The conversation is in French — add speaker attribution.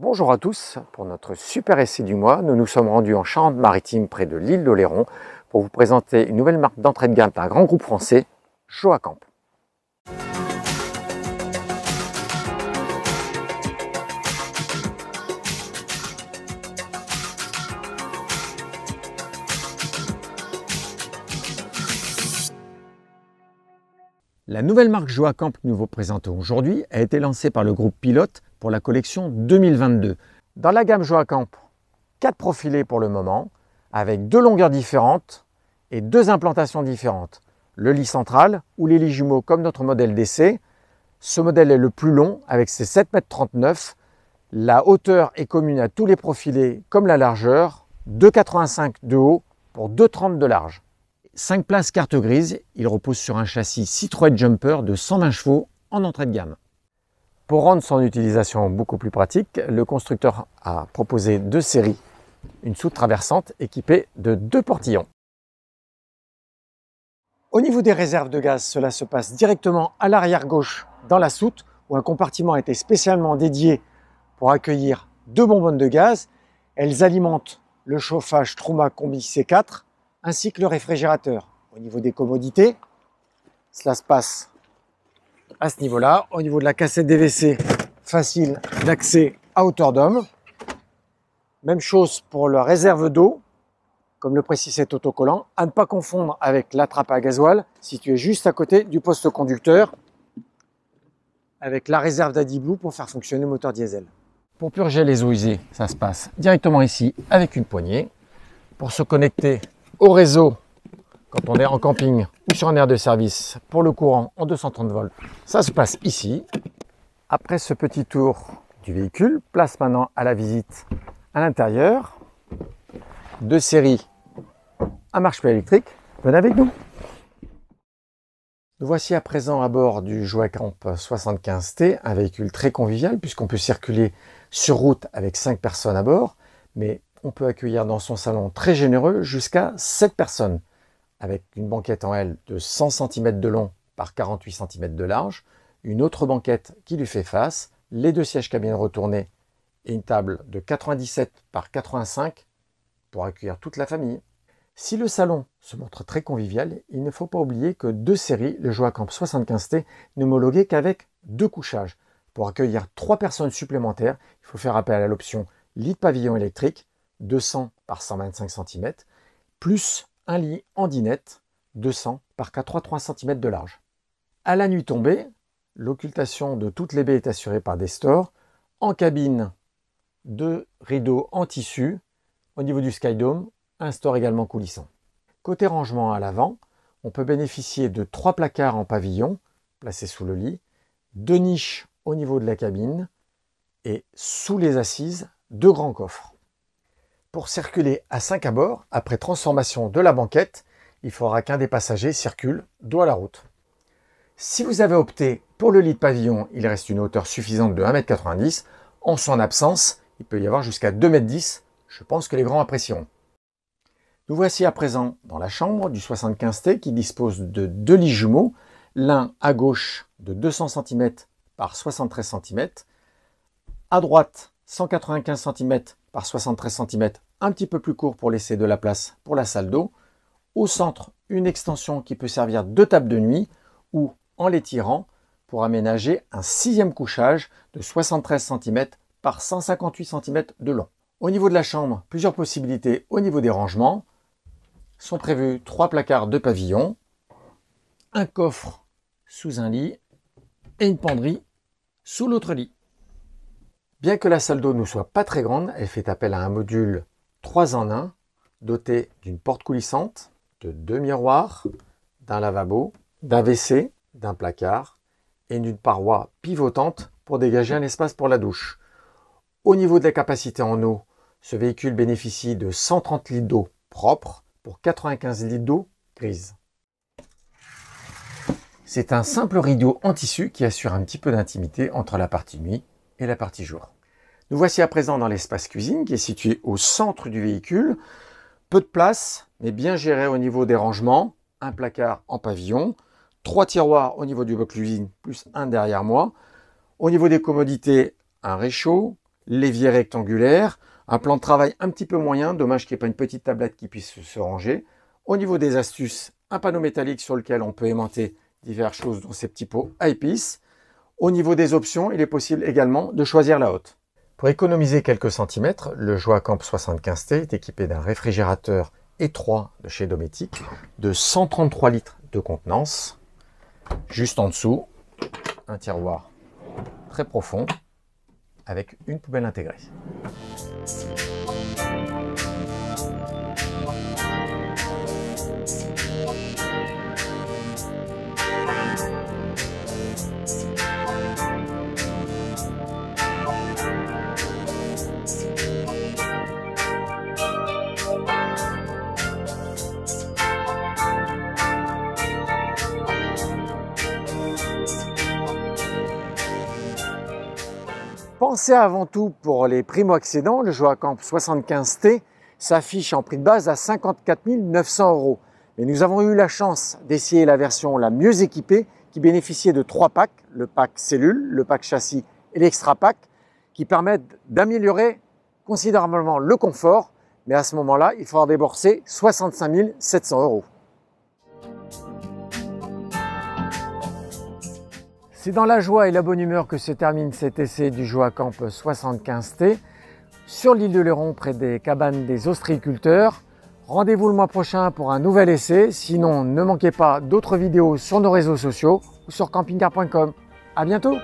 Speaker 1: Bonjour à tous, pour notre super essai du mois, nous nous sommes rendus en Charente-Maritime près de l'île d'Oléron pour vous présenter une nouvelle marque d'entrée de gamme d'un grand groupe français, Joacamp. La nouvelle marque Joacamp que nous vous présentons aujourd'hui a été lancée par le groupe Pilote pour la collection 2022. Dans la gamme Joacamp, 4 profilés pour le moment, avec 2 longueurs différentes et 2 implantations différentes. Le lit central ou les lits jumeaux comme notre modèle d'essai. Ce modèle est le plus long avec ses 7,39 m. La hauteur est commune à tous les profilés comme la largeur, 2,85 m de haut pour 2,30 m de large. 5 places carte grise, il repose sur un châssis Citroën Jumper de 120 chevaux en entrée de gamme. Pour rendre son utilisation beaucoup plus pratique, le constructeur a proposé 2 séries, une soute traversante équipée de 2 portillons. Au niveau des réserves de gaz, cela se passe directement à l'arrière gauche dans la soute où un compartiment a été spécialement dédié pour accueillir 2 bonbonnes de gaz. Elles alimentent le chauffage Truma Combi C4 ainsi que le réfrigérateur. Au niveau des commodités, cela se passe à ce niveau-là. Au niveau de la cassette des WC, facile d'accès à hauteur d'homme. Même chose pour la réserve d'eau, comme le précise cet autocollant, à ne pas confondre avec la trappe à gasoil, située juste à côté du poste conducteur, avec la réserve d'AdiBlue pour faire fonctionner le moteur diesel. Pour purger les eaux usées, ça se passe directement ici avec une poignée. Pour se connecter au réseau, quand on est en camping ou sur un aire de service pour le courant en 230 volts, ça se passe ici. Après ce petit tour du véhicule, place maintenant à la visite à l'intérieur. 2 séries à marche-pied électrique. Venez avec nous. Nous voici à présent à bord du Joacamp 75T, un véhicule très convivial puisqu'on peut circuler sur route avec 5 personnes à bord, mais on peut accueillir dans son salon très généreux jusqu'à 7 personnes, avec une banquette en L de 100 cm de long par 48 cm de large, une autre banquette qui lui fait face, les 2 sièges cabine retournés et une table de 97 par 85 pour accueillir toute la famille. Si le salon se montre très convivial, il ne faut pas oublier que 2 séries, le Joacamp 75T, n'est homologué qu'avec 2 couchages. Pour accueillir 3 personnes supplémentaires, il faut faire appel à l'option lit de pavillon électrique, 200 par 125 cm, plus un lit en dinette, 200 par 83 cm de large. À la nuit tombée, l'occultation de toutes les baies est assurée par des stores. En cabine, 2 rideaux en tissu. Au niveau du Skydome, un store également coulissant. Côté rangement à l'avant, on peut bénéficier de 3 placards en pavillon, placés sous le lit, 2 niches au niveau de la cabine et sous les assises, 2 grands coffres. Pour circuler à 5 à bord, après transformation de la banquette, il faudra qu'un des passagers circule dos à la route. Si vous avez opté pour le lit de pavillon, il reste une hauteur suffisante de 1,90 m. En son absence, il peut y avoir jusqu'à 2,10 m. Je pense que les grands apprécieront. Nous voici à présent dans la chambre du 75T qui dispose de 2 lits jumeaux, l'un à gauche de 200 cm par 73 cm, à droite 195 cm par 73 cm, un petit peu plus court pour laisser de la place pour la salle d'eau. Au centre, une extension qui peut servir de table de nuit ou en l'étirant pour aménager un 6e couchage de 73 cm par 158 cm de long. Au niveau de la chambre, plusieurs possibilités au niveau des rangements. Sont prévus 3 placards de pavillon, un coffre sous un lit et une penderie sous l'autre lit. Bien que la salle d'eau ne soit pas très grande, elle fait appel à un module 3 en 1 doté d'une porte coulissante, de 2 miroirs, d'un lavabo, d'un WC, d'un placard et d'une paroi pivotante pour dégager un espace pour la douche. Au niveau de la capacité en eau, ce véhicule bénéficie de 130 litres d'eau propre pour 95 litres d'eau grise. C'est un simple rideau en tissu qui assure un petit peu d'intimité entre la partie nuit et la partie jour. Nous voici à présent dans l'espace cuisine qui est situé au centre du véhicule. Peu de place, mais bien géré au niveau des rangements. Un placard en pavillon, 3 tiroirs au niveau du bloc cuisine, plus un derrière moi. Au niveau des commodités, un réchaud, l'évier rectangulaire, un plan de travail un petit peu moyen, dommage qu'il n'y ait pas une petite tablette qui puisse se ranger. Au niveau des astuces, un panneau métallique sur lequel on peut aimanter diverses choses, dont ces petits pots à épices. Au niveau des options, il est possible également de choisir la haute. Pour économiser quelques centimètres, le Joacamp 75T est équipé d'un réfrigérateur étroit de chez Dometic de 133 litres de contenance. Juste en dessous, un tiroir très profond avec une poubelle intégrée. Pensez avant tout pour les primo-accédants, le Joacamp 75T s'affiche en prix de base à 54 900 €. Mais nous avons eu la chance d'essayer la version la mieux équipée qui bénéficiait de 3 packs, le pack cellule, le pack châssis et l'extra pack, qui permettent d'améliorer considérablement le confort. Mais à ce moment-là, il faudra débourser 65 700 €. C'est dans la joie et la bonne humeur que se termine cet essai du Joacamp 75T sur l'île de Léron, près des cabanes des ostréiculteurs. Rendez-vous le mois prochain pour un nouvel essai. Sinon, ne manquez pas d'autres vidéos sur nos réseaux sociaux ou sur campingcar.com. À bientôt!